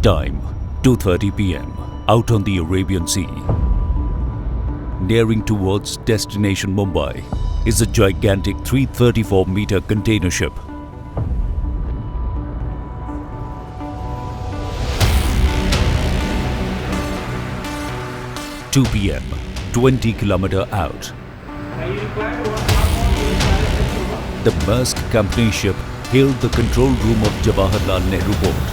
Time 2:30 p.m. out on the Arabian Sea. Nearing towards destination Mumbai is a gigantic 334-meter container ship. (2 p.m. 20 km out. The Maersk company ship hailed the control room of Jawaharlal Nehru port,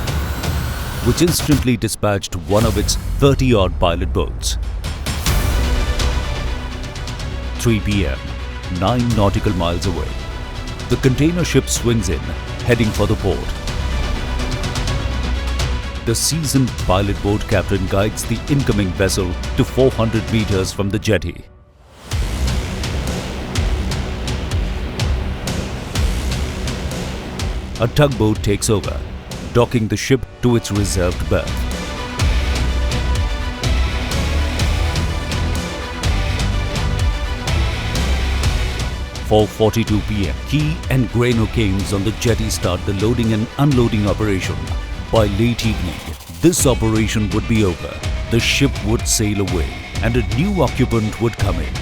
which instantly dispatched one of its 30-odd pilot boats. 3 p.m. 9 nautical miles away. The container ship swings in, heading for the port. The seasoned pilot boat captain guides the incoming vessel to 400 meters from the jetty. A tugboat takes over, docking the ship to its reserved berth. (4:42 p.m. Key and Grano canes on the jetty start the loading and unloading operation. By late evening, this operation would be over. The ship would sail away and a new occupant would come in.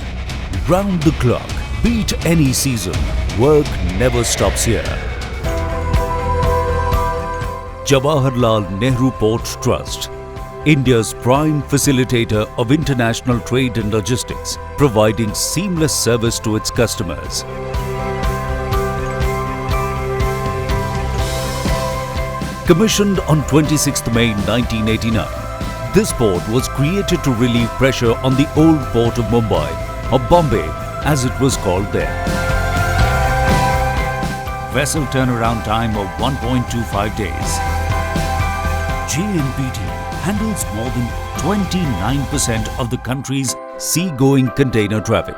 Round the clock, beat any season, work never stops here. Jawaharlal Nehru Port Trust, India's prime facilitator of international trade and logistics, providing seamless service to its customers. Commissioned on 26th May 1989, this port was created to relieve pressure on the old port of Mumbai, or Bombay as it was called then. Vessel turnaround time of 1.25 days. JNPT handles more than 29% of the country's sea-going container traffic.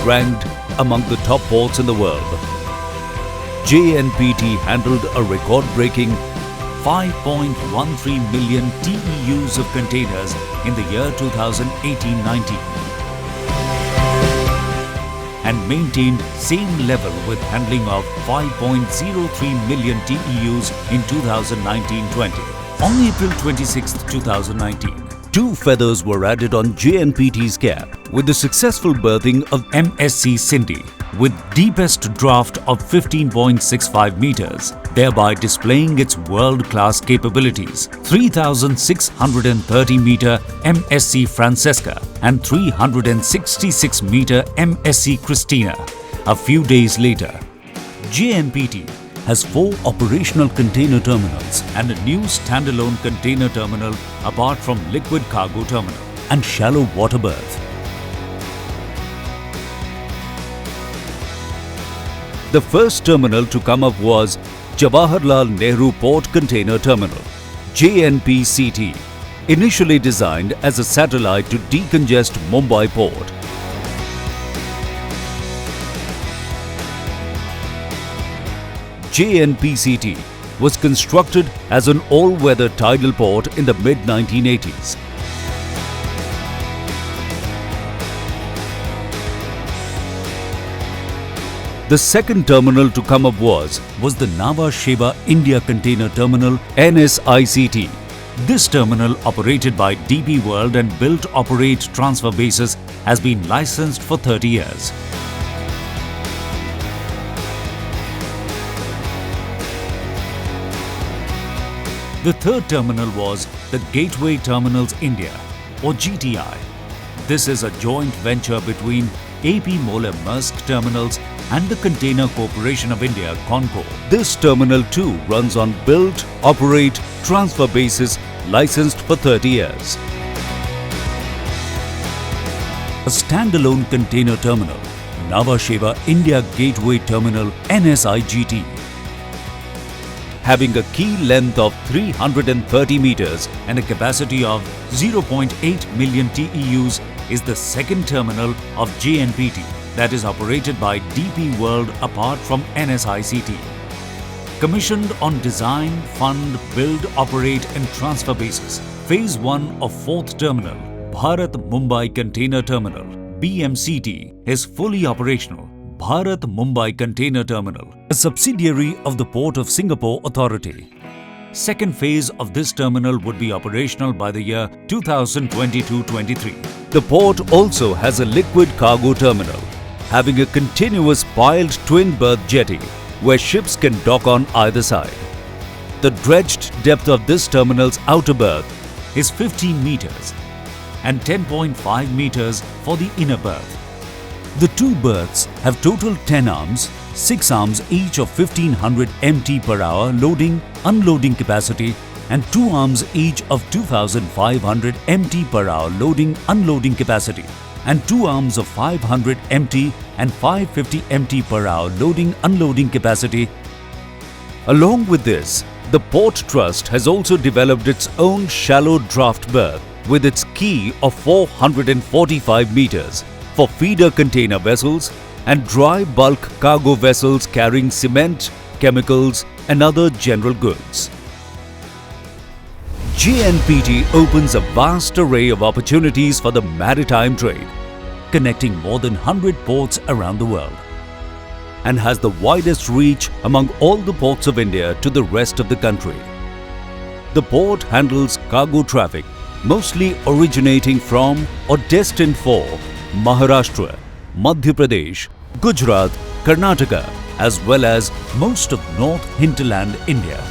Ranked among the top ports in the world, JNPT handled a record-breaking 5.13 million TEUs of containers in the year 2018-19 and maintained same level with handling of 5.03 million TEUs in 2019-20. On April 26, 2019, 2 feathers were added on JNPT's cap with the successful berthing of MSC Sindhi with deepest draft of 15.65 meters, thereby displaying its world-class capabilities. 3,630-meter MSC Francesca and 366-meter MSC Christina. A few days later, JNPT has 4 operational container terminals and a new standalone container terminal apart from liquid cargo terminal and shallow water berth. The first terminal to come up was Jawaharlal Nehru Port Container Terminal, JNPCT, initially designed as a satellite to decongest Mumbai port. JNPCT was constructed as an all-weather tidal port in the mid-1980s. The second terminal to come up was the Nhava Sheva India Container Terminal, NSICT. This terminal, operated by DP World and built to operate transfer basis, has been licensed for 30 years. The third terminal was the Gateway Terminals India, or GTI. This is a joint venture between AP Moller Maersk Terminals and the Container Corporation of India, CONCO. This terminal too runs on build, operate, transfer basis, licensed for 30 years. A standalone container terminal, Nhava Sheva India Gateway Terminal, NSIGT. Having a key length of 330 meters and a capacity of 0.8 million TEUs, is the second terminal of JNPT that is operated by DP World apart from NSICT. Commissioned on design, fund, build, operate and transfer basis, Phase 1 of 4th Terminal, Bharat Mumbai Container Terminal, BMCT, is fully operational. Bharat Mumbai Container Terminal, a subsidiary of the Port of Singapore Authority. Second phase of this terminal would be operational by the year 2022-23. The port also has a liquid cargo terminal, having a continuous piled twin-berth jetty where ships can dock on either side. The dredged depth of this terminal's outer berth is 15 meters and 10.5 meters for the inner berth. The two berths have total 10 arms, 6 arms each of 1500 mt per hour loading, unloading capacity and 2 arms each of 2500 mt per hour loading, unloading capacity and 2 arms of 500 mt and 550 mt per hour loading, unloading capacity. Along with this, the Port Trust has also developed its own shallow draft berth with its quay of 445 meters for feeder container vessels and dry bulk cargo vessels carrying cement, chemicals and other general goods. JNPT opens a vast array of opportunities for the maritime trade, connecting more than 100 ports around the world, and has the widest reach among all the ports of India to the rest of the country. The port handles cargo traffic mostly originating from or destined for Maharashtra, Madhya Pradesh, Gujarat, Karnataka, as well as most of North Hinterland India.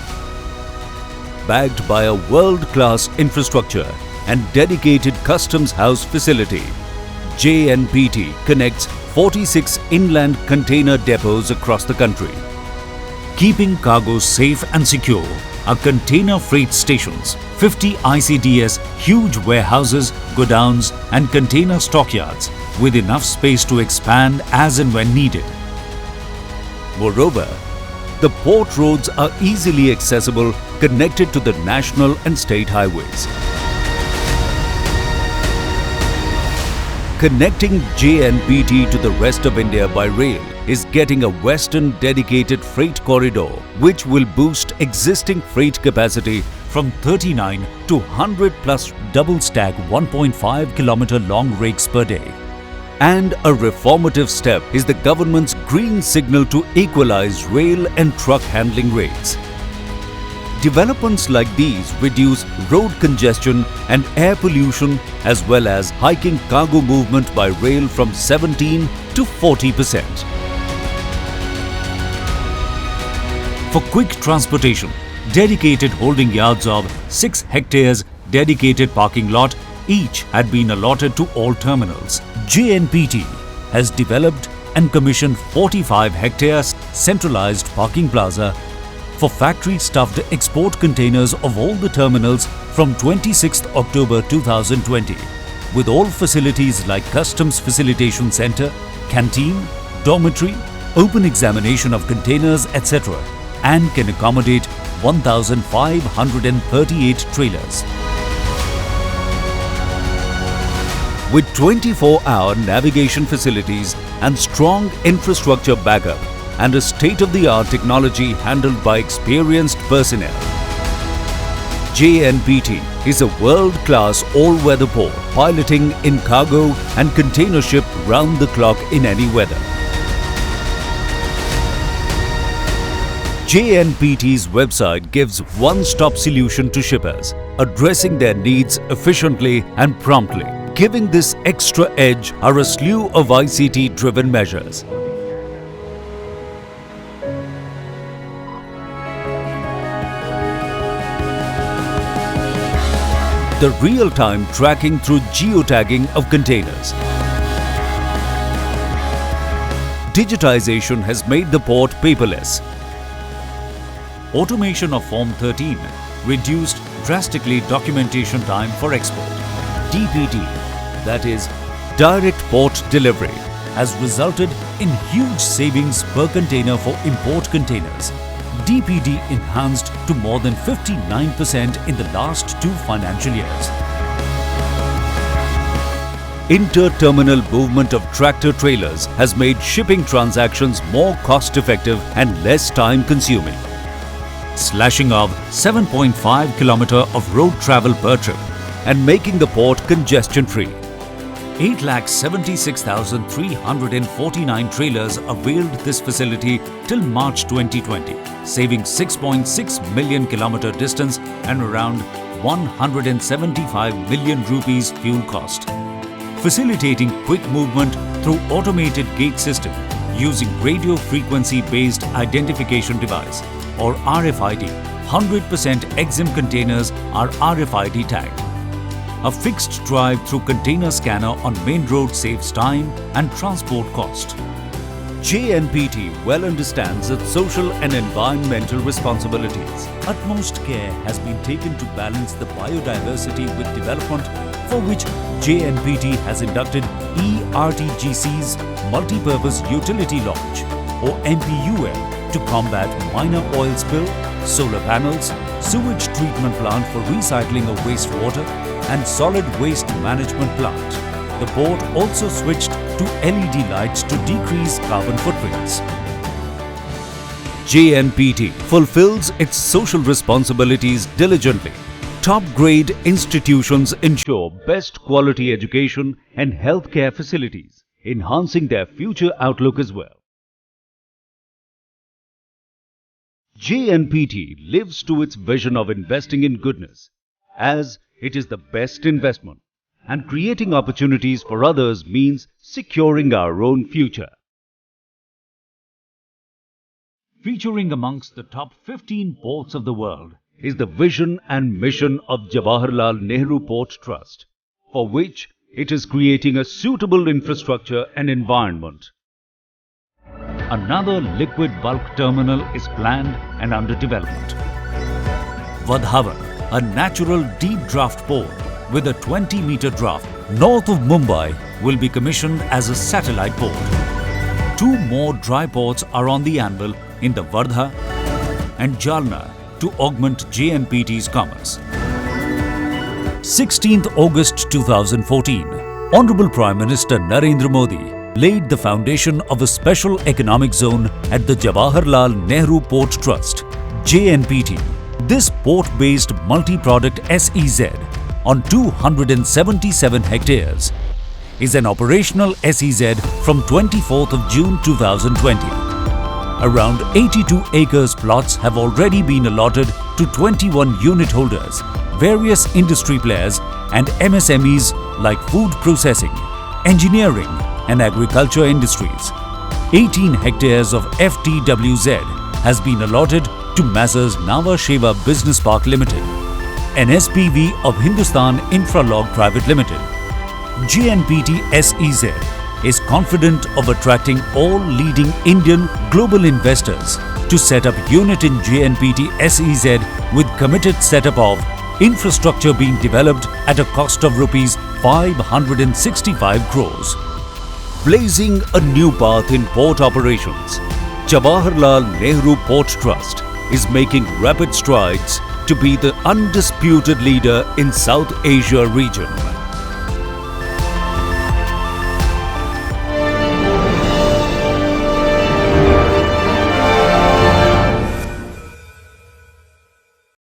Backed by a world-class infrastructure and dedicated customs house facility, JNPT connects 46 inland container depots across the country. Keeping cargo safe and secure are container freight stations, 50 ICDS huge warehouses, godowns and container stockyards with enough space to expand as and when needed. Moreover, the port roads are easily accessible, connected to the national and state highways. Connecting JNPT to the rest of India by rail is getting a western dedicated freight corridor which will boost existing freight capacity from 39 to 100 plus double stack 1.5 kilometer long rakes per day. And a reformative step is the government's green signal to equalize rail and truck handling rates. Developments like these reduce road congestion and air pollution as well as hiking cargo movement by rail from 17 to 40%. For quick transportation, dedicated holding yards of 6 hectares dedicated parking lot each had been allotted to all terminals. JNPT has developed and commissioned 45 hectares centralized parking plaza for factory-stuffed export containers of all the terminals from 26th October 2020, with all facilities like Customs Facilitation Center, canteen, dormitory, open examination of containers, etc., and can accommodate 1,538 trailers. With 24-hour navigation facilities and strong infrastructure backup, and a state-of-the-art technology handled by experienced personnel, JNPT is a world-class all-weather port piloting in cargo and container ship round the clock in any weather. JNPT's website gives one-stop solution to shippers, addressing their needs efficiently and promptly. Giving this extra edge are a slew of ICT-driven measures. The real-time tracking through geotagging of containers. Digitization has made the port paperless. Automation of Form 13 reduced drastically documentation time for export. DPD, that is, Direct Port Delivery, has resulted in huge savings per container for import containers. DPD enhanced to more than 59% in the last 2 financial years. Inter-terminal movement of tractor trailers has made shipping transactions more cost-effective and less time-consuming. Slashing of 7.5 km of road travel per trip and making the port congestion-free. 8,76,349 trailers availed this facility till March 2020, saving 6.6 million kilometer distance and around 175 million rupees fuel cost. Facilitating quick movement through automated gate system using radio frequency based identification device or RFID. 100% EXIM containers are RFID tagged. A fixed drive-through container scanner on main road saves time and transport cost. JNPT well understands its social and environmental responsibilities. Utmost care has been taken to balance the biodiversity with development, for which JNPT has inducted ERTGC's Multi-Purpose Utility Launch or MPUL to combat minor oil spill, solar panels, sewage treatment plant for recycling of wastewater and solid waste management plant. The board also switched to LED lights to decrease carbon footprints. JNPT fulfills its social responsibilities diligently. Top-grade institutions ensure best quality education and healthcare facilities, enhancing their future outlook as well. JNPT lives to its vision of investing in goodness, as it is the best investment, and creating opportunities for others means securing our own future. Featuring amongst the top 15 ports of the world is the vision and mission of Jawaharlal Nehru Port Trust, for which it is creating a suitable infrastructure and environment. Another liquid bulk terminal is planned and under development. Vadhavan, a natural deep draft port with a 20-meter draft north of Mumbai, will be commissioned as a satellite port. 2 more dry ports are on the anvil in the Wardha and Jalna to augment JNPT's commerce. 16th August 2014, Honorable Prime Minister Narendra Modi laid the foundation of a special economic zone at the Jawaharlal Nehru Port Trust, JNPT. This port-based multi-product SEZ on 277 hectares is an operational SEZ from 24th of June 2020. Around 82 acres plots have already been allotted to 21 unit holders, various industry players and MSMEs like food processing, engineering and agriculture industries. 18 hectares of FTWZ has been allotted to Massrs Nava Sheva Business Park Limited, an SPV of Hindustan Infralog Private Limited. JNPT SEZ is confident of attracting all leading Indian global investors to set up unit in JNPT SEZ with committed setup of infrastructure being developed at a cost of rupees 565 crores. Blazing a new path in port operations, Jawaharlal Nehru Port Trust is making rapid strides to be the undisputed leader in South Asia region.